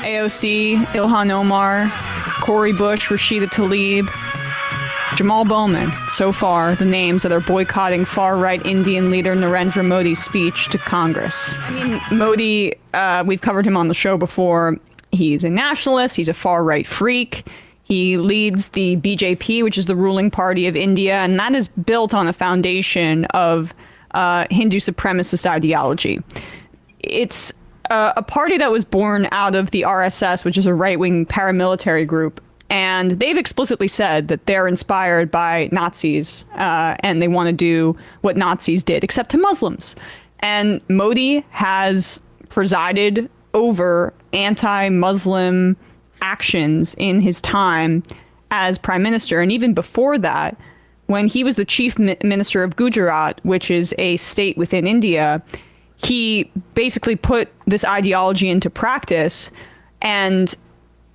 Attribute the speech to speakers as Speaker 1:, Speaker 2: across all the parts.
Speaker 1: AOC, Ilhan Omar, Cori Bush, Rashida Tlaib, Jamal Bowman. So far, the names that are boycotting far-right Indian leader Narendra Modi's speech to Congress. I mean, Modi, we've covered him on the show before. He's a nationalist. He's a far-right freak. He leads the BJP, which is the ruling party of India, and that is built on a foundation of Hindu supremacist ideology. It's a party that was born out of the RSS, which is a right-wing paramilitary group. And they've explicitly said that they're inspired by Nazis and they want to do what Nazis did, except to Muslims. And Modi has presided over anti-Muslim actions in his time as prime minister. And even before that, when he was the chief minister of Gujarat, which is a state within India, he basically put this ideology into practice and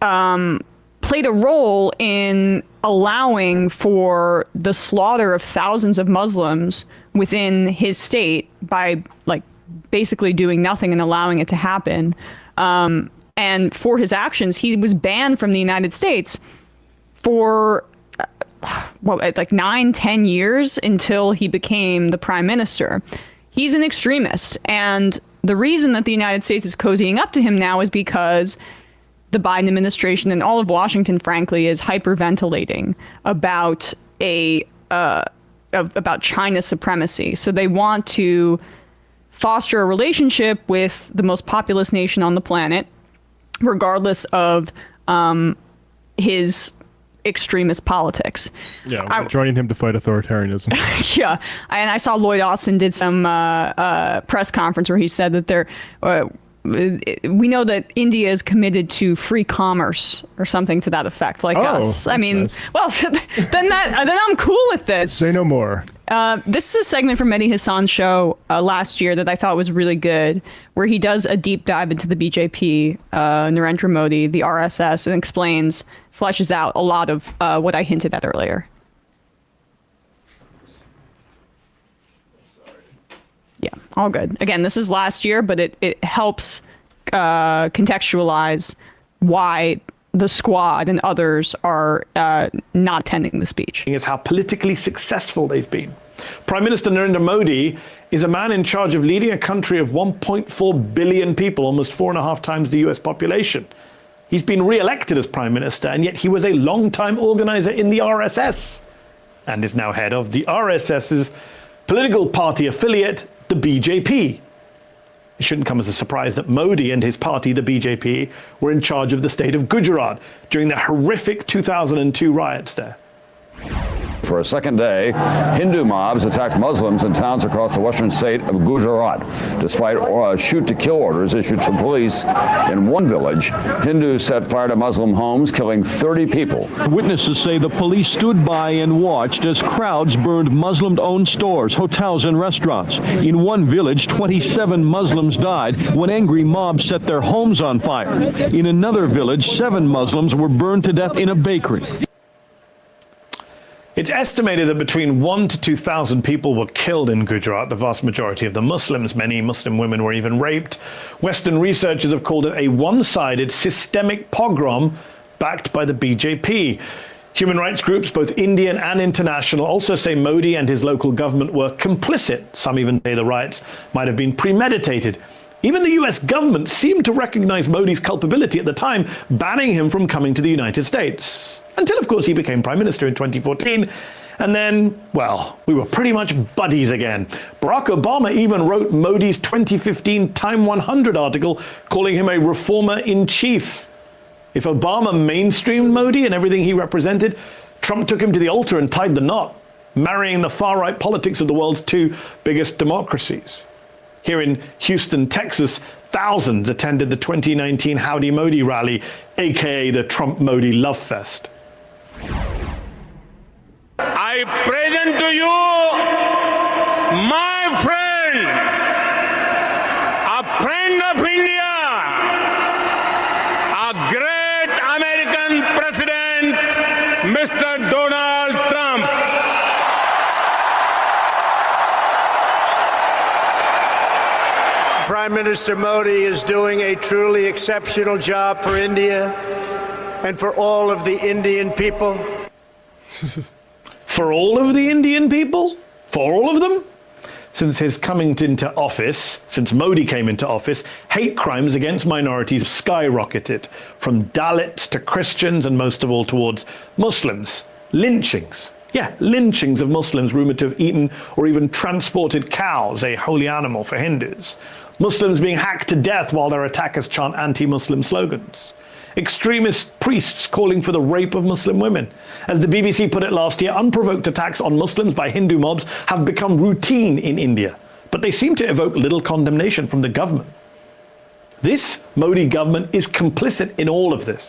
Speaker 1: played a role in allowing for the slaughter of thousands of Muslims within his state by basically doing nothing and allowing it to happen. And for his actions, he was banned from the United States for 9-10 years until he became the prime minister. He's an extremist. And the reason that the United States is cozying up to him now is because the Biden administration and all of Washington, frankly, is hyperventilating about about China's supremacy. So they want to foster a relationship with the most populous nation on the planet, regardless of his extremist politics.
Speaker 2: Yeah, joining him to fight authoritarianism.
Speaker 1: Yeah, and I saw Lloyd Austin did some press conference where he said that we know that India is committed to free commerce or something to that effect, like us. I mean, nice. Well, then I'm cool with this.
Speaker 2: Say no more.
Speaker 1: This is a segment from Mehdi Hasan's show last year that I thought was really good, where he does a deep dive into the BJP, Narendra Modi, the RSS, and fleshes out a lot of what I hinted at earlier. Yeah, all good. Again, this is last year, but it helps contextualize why the squad and others are not attending the speech.
Speaker 3: Is how politically successful they've been. Prime Minister Narendra Modi is a man in charge of leading a country of 1.4 billion people, almost 4.5 times the US population. He's been re-elected as prime minister, and yet he was a long-time organizer in the RSS and is now head of the RSS's political party affiliate, the BJP. It shouldn't come as a surprise that Modi and his party, the BJP, were in charge of the state of Gujarat during the horrific 2002 riots there.
Speaker 4: For a second day, Hindu mobs attacked Muslims in towns across the western state of Gujarat. Despite shoot-to-kill orders issued to police in one village, Hindus set fire to Muslim homes, killing 30 people.
Speaker 5: Witnesses say the police stood by and watched as crowds burned Muslim-owned stores, hotels, and restaurants. In one village, 27 Muslims died when angry mobs set their homes on fire. In another village, 7 Muslims were burned to death in a bakery.
Speaker 3: It's estimated that between 1,000 to 2,000 people were killed in Gujarat, the vast majority of them Muslims. Many Muslim women were even raped. Western researchers have called it a one-sided systemic pogrom backed by the BJP. Human rights groups, both Indian and international, also say Modi and his local government were complicit. Some even say the riots might have been premeditated. Even the US government seemed to recognize Modi's culpability at the time, banning him from coming to the United States. Until, of course, he became prime minister in 2014. And then, well, we were pretty much buddies again. Barack Obama even wrote Modi's 2015 Time 100 article, calling him a reformer-in-chief. If Obama mainstreamed Modi and everything he represented, Trump took him to the altar and tied the knot, marrying the far-right politics of the world's 2 biggest democracies. Here in Houston, Texas, thousands attended the 2019 Howdy Modi rally, aka the Trump-Modi Love Fest.
Speaker 6: I present to you my friend, a friend of India, a great American president, Mr. Donald Trump.
Speaker 7: Prime Minister Minister Modi is doing a truly exceptional job for India and for all of the Indian people.
Speaker 3: For all of the Indian people? For all of them? Since his coming into office, since Modi came into office, hate crimes against minorities skyrocketed, from Dalits to Christians and most of all towards Muslims. Lynchings. Yeah, lynchings of Muslims rumored to have eaten or even transported cows, a holy animal for Hindus. Muslims being hacked to death while their attackers chant anti-Muslim slogans. Extremist priests calling for the rape of Muslim women. As the BBC put it last year, unprovoked attacks on Muslims by Hindu mobs have become routine in India, but they seem to evoke little condemnation from the government. This Modi government is complicit in all of this.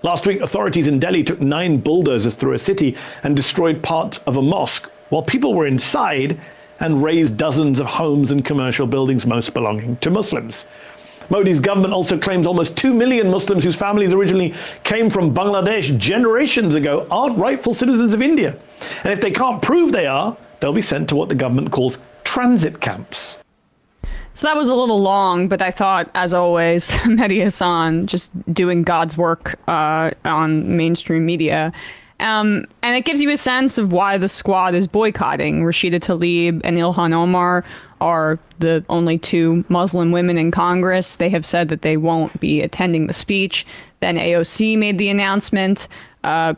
Speaker 3: Last week, authorities in Delhi took 9 bulldozers through a city and destroyed parts of a mosque while people were inside, and razed dozens of homes and commercial buildings, most belonging to Muslims. Modi's government also claims almost 2 million Muslims whose families originally came from Bangladesh generations ago aren't rightful citizens of India. And if they can't prove they are, they'll be sent to what the government calls transit camps.
Speaker 1: So that was a little long, but I thought, as always, Mehdi Hasan just doing God's work on mainstream media. And it gives you a sense of why the squad is boycotting. Rashida Tlaib and Ilhan Omar are the only 2 Muslim women in Congress. They have said that they won't be attending the speech. Then AOC made the announcement.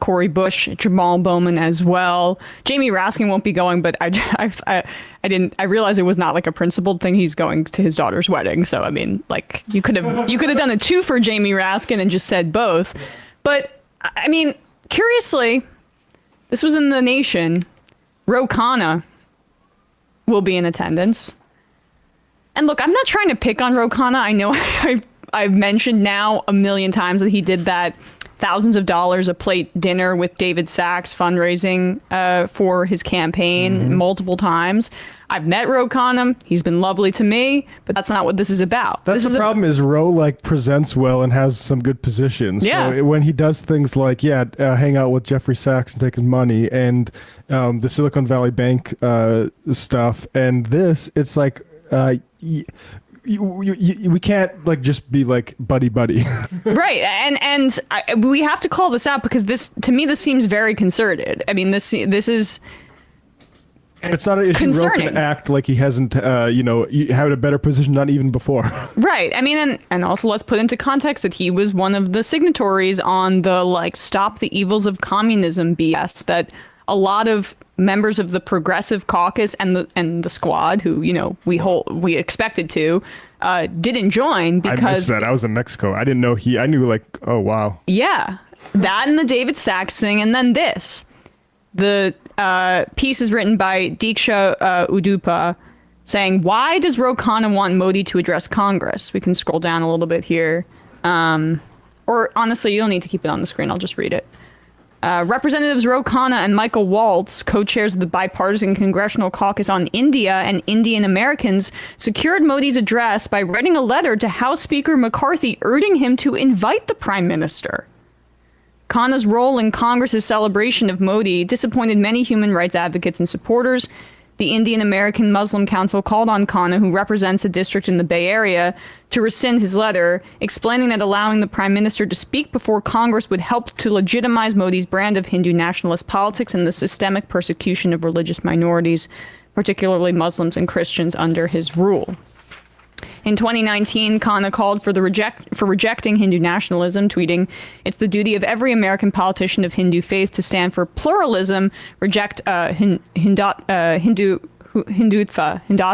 Speaker 1: Cori Bush, Jamal Bowman as well. Jamie Raskin won't be going, but I realized it was not like a principled thing. He's going to his daughter's wedding. So, I mean, like, you could have done a 2 for Jamie Raskin and just said both. But, I mean, curiously, this was in The Nation. Ro Khanna will be in attendance. And look, I'm not trying to pick on Ro Khanna. I know I've mentioned now a million times that he did that thousands of dollars a plate dinner with David Sachs fundraising for his campaign multiple times. I've met Ro Khanna. He's been lovely to me, but that's not what this is about.
Speaker 2: That's the problem is Ro like presents well and has some good positions.
Speaker 1: Yeah.
Speaker 2: So when he does things like, hang out with Jeffrey Sachs and take his money and the Silicon Valley Bank stuff and this, it's like, we can't like just be like buddy
Speaker 1: right, and we have to call this out because this, to me, this seems very concerted. I mean, this is,
Speaker 2: and it's not an issue. Ro can act like he hasn't had a better position, not even before.
Speaker 1: Right. I mean, and also let's put into context that he was one of the signatories on the like Stop the Evils of Communism BS that a lot of members of the Progressive Caucus and the squad, who we expected to, didn't join because
Speaker 2: I missed that. I was in Mexico. I didn't know I knew like, oh wow.
Speaker 1: Yeah, that and the David Sachs thing, and then this. The piece is written by Diksha Udupa, saying, "Why does Ro Khanna want Modi to address Congress?" We can scroll down a little bit here, or honestly, you don't need to keep it on the screen. I'll just read it. Representatives Ro Khanna and Michael Waltz, co-chairs of the Bipartisan Congressional Caucus on India and Indian Americans, secured Modi's address by writing a letter to House Speaker McCarthy urging him to invite the Prime Minister. Khanna's role in Congress's celebration of Modi disappointed many human rights advocates and supporters. The Indian American Muslim Council called on Khanna, who represents a district in the Bay Area, to rescind his letter, explaining that allowing the Prime Minister to speak before Congress would help to legitimize Modi's brand of Hindu nationalist politics and the systemic persecution of religious minorities, particularly Muslims and Christians, under his rule. In 2019, Khanna called for rejecting Hindu nationalism, tweeting, "It's the duty of every American politician of Hindu faith to stand for pluralism, reject Hindutva.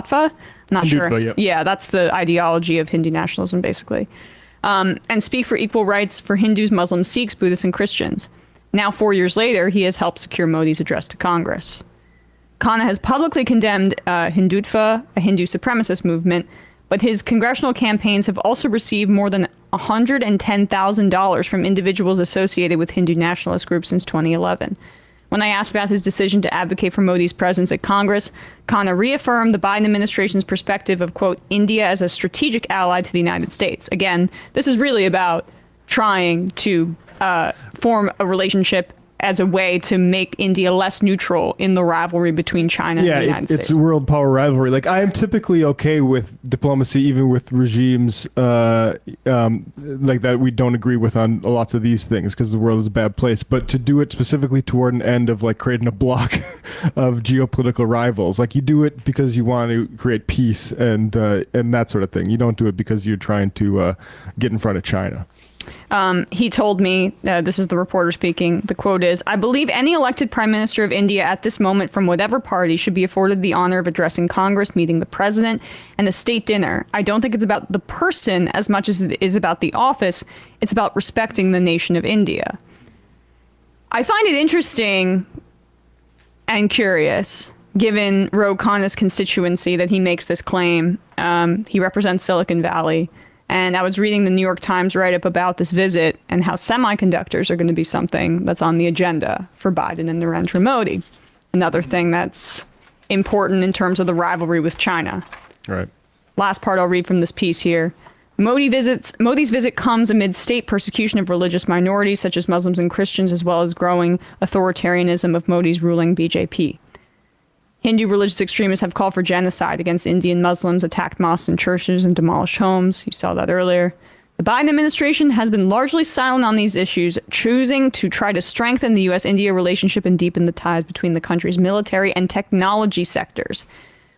Speaker 1: I'm not sure.
Speaker 2: Yep.
Speaker 1: Yeah, that's the ideology of Hindu nationalism, basically. And speak for equal rights for Hindus, Muslims, Sikhs, Buddhists, and Christians." Now, 4 years later, he has helped secure Modi's address to Congress. Khanna has publicly condemned Hindutva, a Hindu supremacist movement, but his congressional campaigns have also received more than $110,000 from individuals associated with Hindu nationalist groups since 2011. When I asked about his decision to advocate for Modi's presence at Congress, Khanna reaffirmed the Biden administration's perspective of, quote, India as a strategic ally to the United States. Again, this is really about trying to form a relationship as a way to make India less neutral in the rivalry between China and the United States.
Speaker 2: It's a world power rivalry. Like, I am typically okay with diplomacy, even with regimes like that we don't agree with on lots of these things, because the world is a bad place. But to do it specifically toward an end of like creating a block of geopolitical rivals, like you do it because you want to create peace and that sort of thing. You don't do it because you're trying to get in front of China.
Speaker 1: He told me, this is the reporter speaking, the quote is, "I believe any elected prime minister of India at this moment from whatever party should be afforded the honor of addressing Congress, meeting the president, and a state dinner. I don't think it's about the person as much as it is about the office. It's about respecting the nation of India." I find it interesting and curious, given Ro Khanna's constituency, that he makes this claim. He represents Silicon Valley. And I was reading the New York Times write-up about this visit and how semiconductors are going to be something that's on the agenda for Biden and Narendra Modi. Another thing that's important in terms of the rivalry with China.
Speaker 2: Right.
Speaker 1: Last part I'll read from this piece here. Modi's visit comes amid state persecution of religious minorities such as Muslims and Christians, as well as growing authoritarianism of Modi's ruling BJP. Hindu religious extremists have called for genocide against Indian Muslims, attacked mosques and churches, and demolished homes. You saw that earlier. The Biden administration has been largely silent on these issues, choosing to try to strengthen the U.S.-India relationship and deepen the ties between the country's military and technology sectors.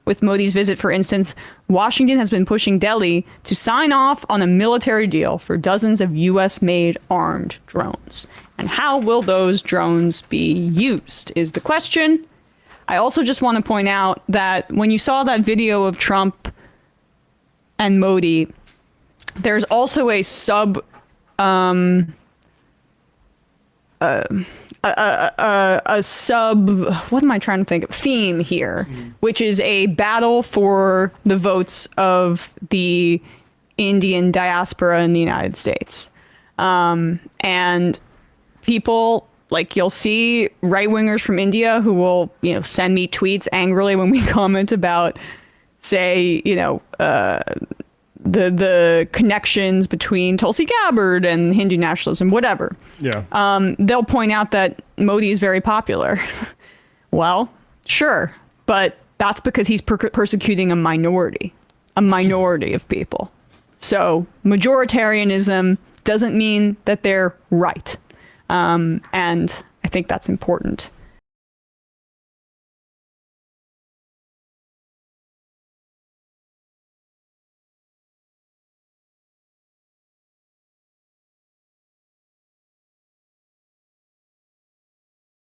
Speaker 1: With Modi's visit, for instance, Washington has been pushing Delhi to sign off on a military deal for dozens of U.S.-made armed drones. And how will those drones be used is the question. I also just want to point out that when you saw that video of Trump and Modi, there's also a sub what am I trying to think of? Theme here, which is a battle for the votes of the Indian diaspora in the United States. And people, like, you'll see right-wingers from India who will, send me tweets angrily when we comment about, say, the connections between Tulsi Gabbard and Hindu nationalism, whatever.
Speaker 2: Yeah.
Speaker 1: They'll point out that Modi is very popular. Well, sure, but that's because he's persecuting a minority of people. So majoritarianism doesn't mean that they're right. And I think that's important.